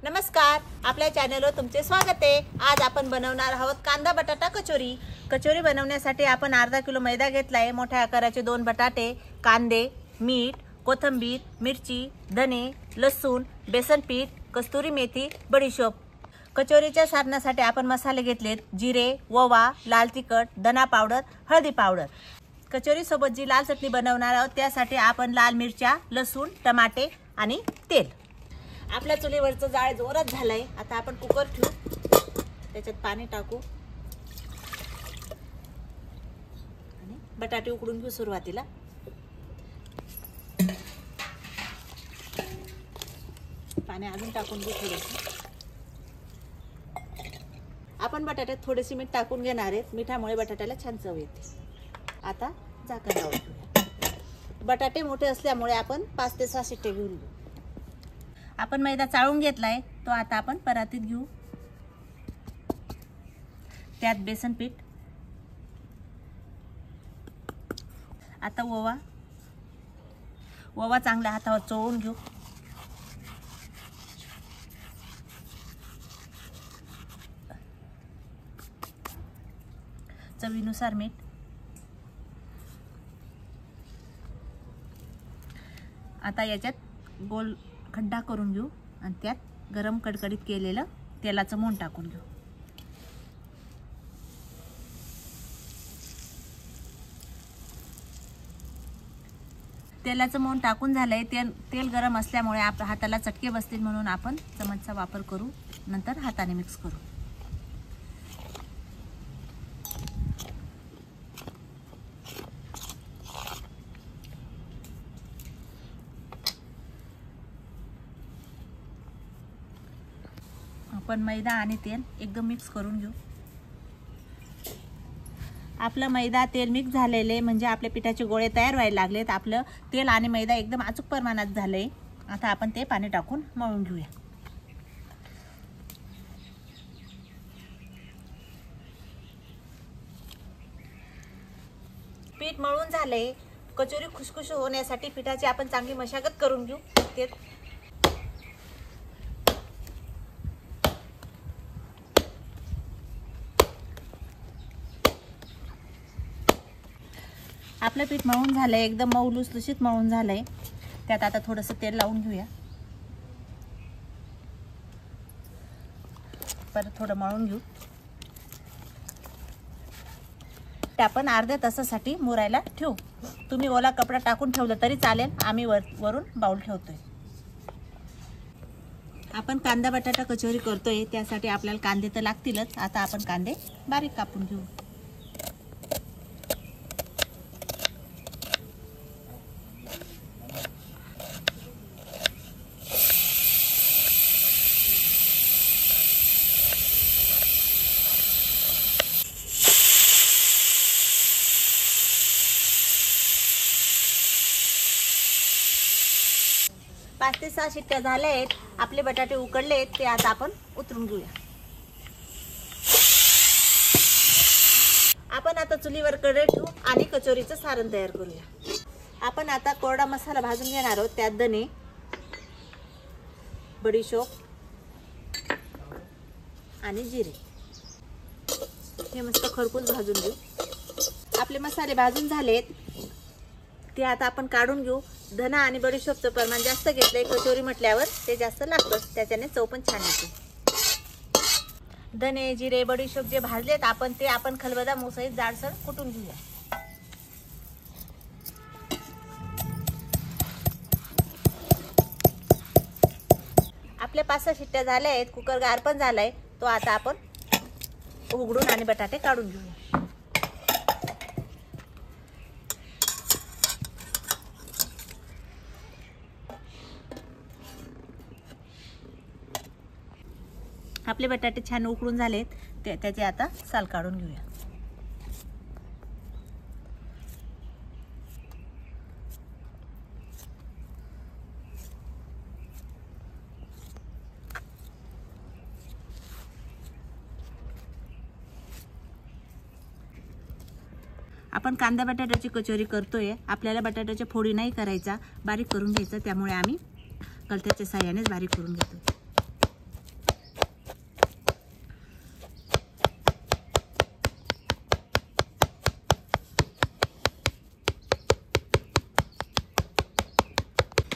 नमस्कार, आपल्या चॅनलवर तुमचे स्वागत आहे। आज आपण बनवणार आहोत कांदा बटाटा कचोरी। कचोरी बनवण्यासाठी आपण अर्धा किलो मैदा घेतला आहे, मोठ्या आकाराचे 2 बटाटे, कांदे, मीठ, कोथिंबीर, मिरची, धने, लसूण, बेसन पीठ, कस्तुरी मेथी, बडीशोप। कचोरीच्या सारणासाठी आपण मसाले घेतलेत, जिरे, ओवा, लाल तिखट, धना पावडर, हळदी पावडर। कचोरी सोबत जी लाल चटणी बनवणार आहोत त्यासाठी आपण लाल मिरच्या, लसूण, टमाटे आणि तेल। आपल्या चुलीवरचं जाळ जोरात झालंय। आता आपण कुकर ठेवू, त्याच्यात पाणी टाकू आणि बटाटे उकडून घेऊ। सुरुवातीला पाणी अजून टाकून घेऊ थोडेसे। आपण बटाट्यात थोडेसे मीठ टाकून घेणार आहेत, मिठामुळे बटाट्याला छान चव येते। आता झाकण लावून ठेवूया। बटाटे मोठे असल्यामुळे आपण 5 ते 6 शिट्टे घेऊन घेऊ। आपण मैदा चाळून घेतलाय, तो आता आपण परातीत घेऊ। त्यात बेसन पीठ, आता ओवा चांगल्या हातावर चोळून घेऊ। चवीनुसार मीठ, आता याच्यात गोल खड्डा करून घेऊ आणि त्यात गरम कडकडीत केलेलं तेलाचं मोहन टाकून घेऊ। तेलाचं मोहन टाकून झालंय। तेल गरम असल्यामुळे आपल्या हाताला चटके बसतील, म्हणून आपण चमचचा वापर करू, नंतर हाताने मिक्स करू। आपण मैदा आणि तेल एकदम मिक्स करून घेऊ। आपलं मैदा तेल मिक्स झालेले म्हणजे आपल्या पिठाचे गोळे तयार व्हायला लागलेत। आपलं तेल आणि मैदा एकदम अचूक प्रमाणात झाले। आता आपण ते पाणी टाकून मळून घेऊया। पीठ मळून झाले। कचोरी खुसखुशीत होण्यासाठी पिठाची आपण चांगली मशागत करून घेऊ। ते आपलं पीठ मळून झालंय, एकदम मऊ लुसलुशीत मळून झालंय। त्यात आता थोडंसं तेल लावून घेऊया। परत थोडं मळून घेऊ। ते आपण अर्ध्या तासासाठी मुरायला ठेवू। तुम्ही ओला कपडा टाकून ठेवलं तरी चालेल, आम्ही वरून बाउल ठेवतोय। आपण कांदा बटाटा कचोरी करतोय, त्यासाठी आपल्याला कांदे तर लागतीलच। आता आपण कांदे बारीक कापून घेऊ। पाच ते 6 शिट्ट्या झाल्या आहेत। आपले बटाटे उकडलेत, ते आता आपण उतरून घेऊया। आपण आता चुलीवर कढई ठेवू आणि कचोरीचं सारण तयार करूया। आपण आता कोरडा मसाला भाजून घेणार आहोत। त्यात धने, बडीशोप आणि जिरे हे मस्त खरपूस भाजून घेऊ। आपले मसाले भाजून झालेत, ते आता आपण काढून घेऊ। धना आणि बडीशोपचं प्रमाण जास्त घेतलंय, कचोरी म्हटल्यावर ते जास्त लागतं, त्याच्याने चव पण छान येते। धने, जिरे, बडीशोप जे भाजलेत ते आपण खलबत्ता मुसळीत जाडसर कुटून घेऊया। आपल्या 5-6 शिट्ट्या झाल्या आहेत, कुकर गार पण झालाय, तो आता आपण उघडून आणि बटाटे काढून घेऊया। आपले बटाटे छान उकडून झालेत, त्याचे आता साल काढून घेऊया। आपण कांदा बटाट्याची कचोरी करतोय। आपल्याला बटाट्याच्या फोडी नाही करायचा, बारीक करून घ्यायचं, त्यामुळे आम्ही कलत्याच्या साहाय्यानेच बारीक करून घेतो।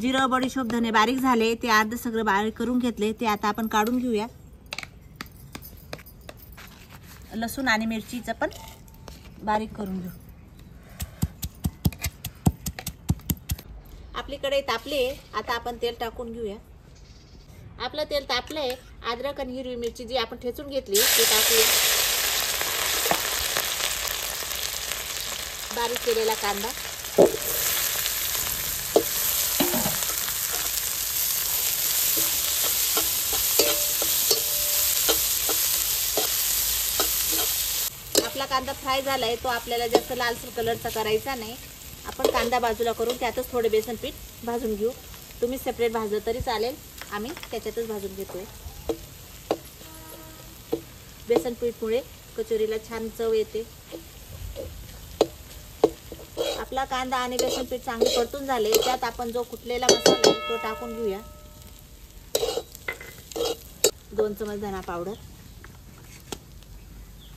जिरं बडीशोप धने बारीक झाले, ते अर्ध सगळं बारीक करून घेतले, ते आता आपण काढून घेऊया. लसूण आणि मिरचीचं पण बारीक करून घेऊ. आपली कढई तापली, आता आपण तेल टाकून घेऊया. आपलं तेल तापलंय. अद्रक आणि हिरवी मिरची जी आपण ठेचून घेतली ते टाकूया. बारीक केलेला कांदा, आपला कांदा फ्राय झालाय. तो आपल्याला जास्त लालसर कलरचा करायचा नाही. आपण कांदा बाजूला करून त्यातच थोडे बेसन पीठ भाजून घेऊ. तुम्ही सेपरेट भाजलं तरी चालेल, आम्ही त्याच्यातच भाजून घेतोय. बेसन पीठमुळे कचोरीला छान चव येते. आपला कांदा आणि बेसन पीठ चांगले परतून झाले. त्यात आपण जो कुटलेला मसाला आहे तो टाकून घेऊया. 2 चमच धना पावडर,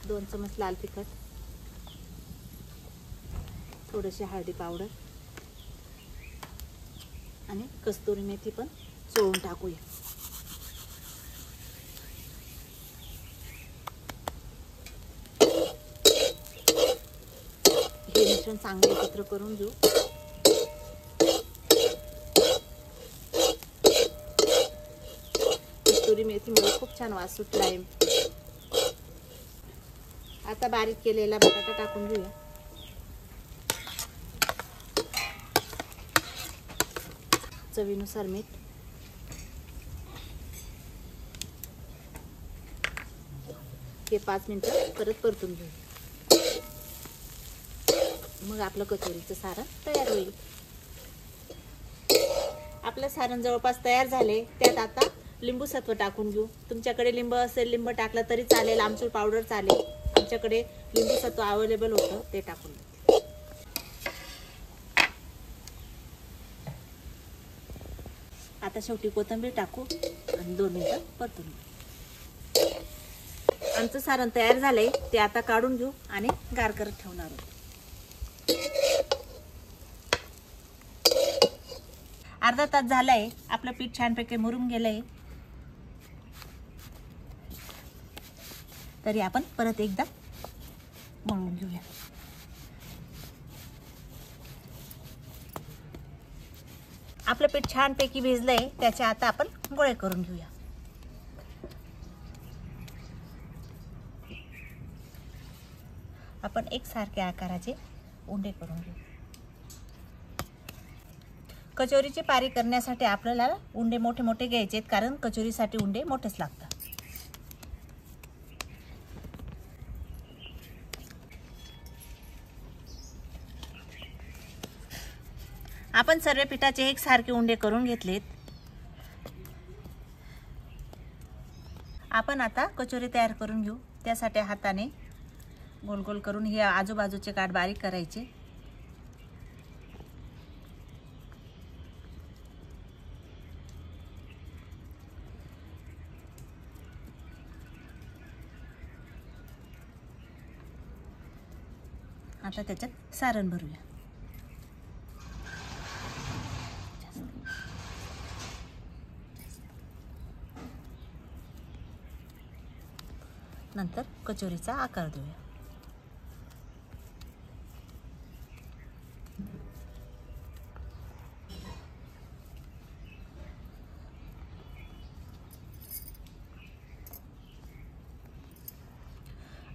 2 चमच लाल तिखट, थोडीशी हळदी पावडर आणि कस्तुरी मेथी पण चोळून टाकूया. हे मिश्रण चांगले एकत्र करून घेऊ. कस्तुरी मेथीमुळे खूप छान वास सुटला आहे. आता बारीक केलेला बटाटा टाकून घेऊया. चवीनुसार मीठ, हे 5 मिनिटं परत परतून घेऊ. मग आपलं कचोरीचं सारण तयार होईल. आपलं सारण जवळपास तयार झाले. त्यात आता लिंबू सत्व टाकून घेऊ. तुमच्याकडे लिंब असेल, लिंब टाकला तरी चालेल, आमचूर पावडर चालेल. आमच्याकडे लिंबू सत्व अवेलेबल होतं, ते टाकून घेऊ. आता शेवटी कोथिंबीर टाकू आणि 2 मिनिटं परतून घेऊ. आमचं सारण तयार झालंय. ते आता काढून घेऊ आणि गार करत ठेवणार आहोत. अर्धा तास झालाय. आपलं पीठ छानपैकी मुरून गेलंय. तरी आपण परत एकदा मळून घेऊया. आपलं पीठ छानपैकी भिजलंय. त्याचे आता आपण गोळे करून घेऊया. आपण एकसारख्या आकाराचे उंडे करून घेऊ. कचोरीची पारी करण्यासाठी आपल्याला उंडे मोठे मोठे घ्यायचे, कारण कचोरीसाठी उंडे मोठेच लागतात. आपण सर्व पिठाचे एकसारखे उंडे करून घेतलेत. आपण आता कचोरी तयार करून घेऊ. त्यासाठी हाताने गोल गोल करून हे आजूबाजूचे काठ बारीक करायचे. आता त्याच्यात सारण भरूया. नंतर कचोरीचा आकार देऊया.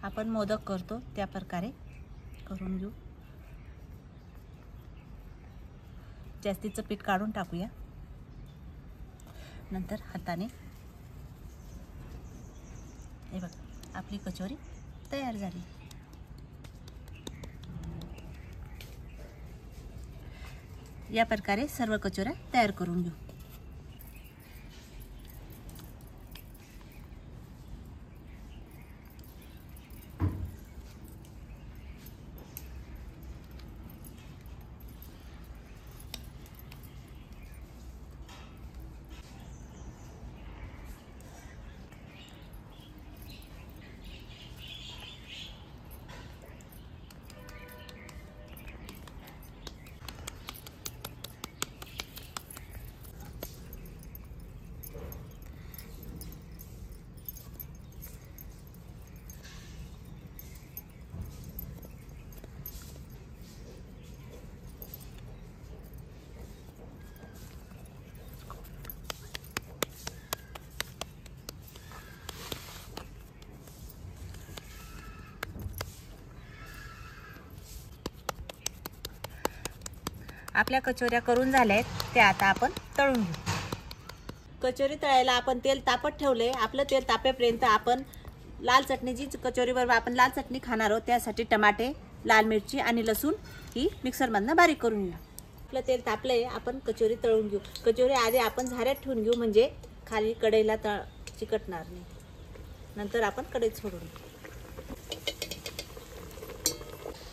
आपण मोदक करतो त्या प्रकारे करून घेऊ. जास्तीचं पीठ काढून टाकूया. नंतर हाताने हे बघा, आपली कचोरी तयार झाली. या प्रकारे सर्व कचोऱ्या तयार करून घेऊ. आपल्या कचोऱ्या करून झाल्या आहेत, त्या आता आपण तळून घेऊ. कचोरी तळायला आपण तेल तापत ठेवले. आपलं तेल तापेपर्यंत आपण लाल चटणी, जी कचोरीबरोबर आपण लाल चटणी खाणार आहोत त्यासाठी टमाटे, लाल मिरची आणि लसूण ही मिक्सरमधनं बारीक करून घेऊ. आपलं तेल तापलंय, आपण कचोरी तळून घेऊ. कचोरी आधी आपण झाऱ्यात ठेवून घेऊ, म्हणजे खाली कढईला चिकटणार नाही. नंतर आपण कढईत सोडून घेऊ.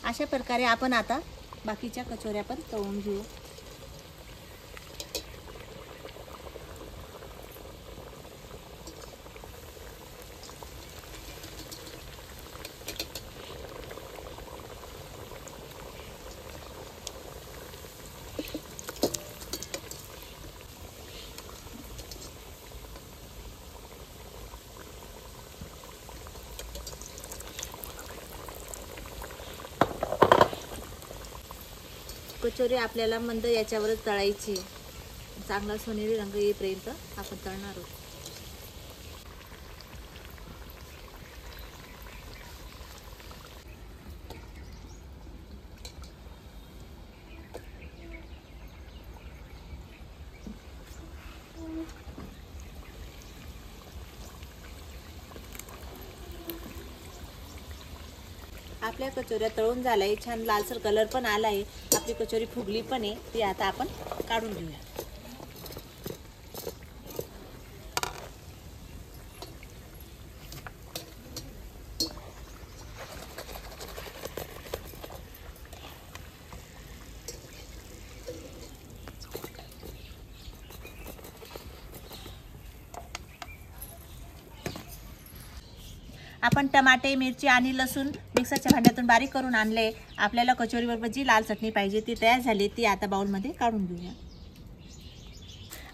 अशा प्रकारे आपण आता बाकीच्या कचोऱ्या पण तळून घेऊ. कचोरी आपल्याला मंद याच्यावरच तळायची. चांगला सोनेरी रंग येईपर्यंत आपण तळणार आहोत. आपल्या कचोऱ्या तळून झालाय, छान लालसर कलर पण आलाय. आपली कचोरी फुगली पण आहे, ती आता आपण काढून घेऊया. आपण टमाटे, मिरची आणि लसूण मिक्सरच्या भांड्यातून बारीक करून आणले. आपल्याला कचोरीबरोबर जी लाल चटणी पाहिजे ती तयार झाली, ती आता बाउलमध्ये काढून घेऊया.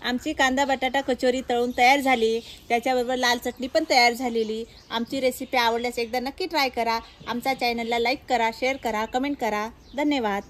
आमची कांदा बटाटा कचोरी तळून तयार झाली. त्याच्याबरोबर लाल चटणी पण तयार झालेली. आमची रेसिपी आवडल्यास एकदा नक्की ट्राय करा. आमच्या चॅनलला लाईक करा, शेअर करा, कमेंट करा. धन्यवाद.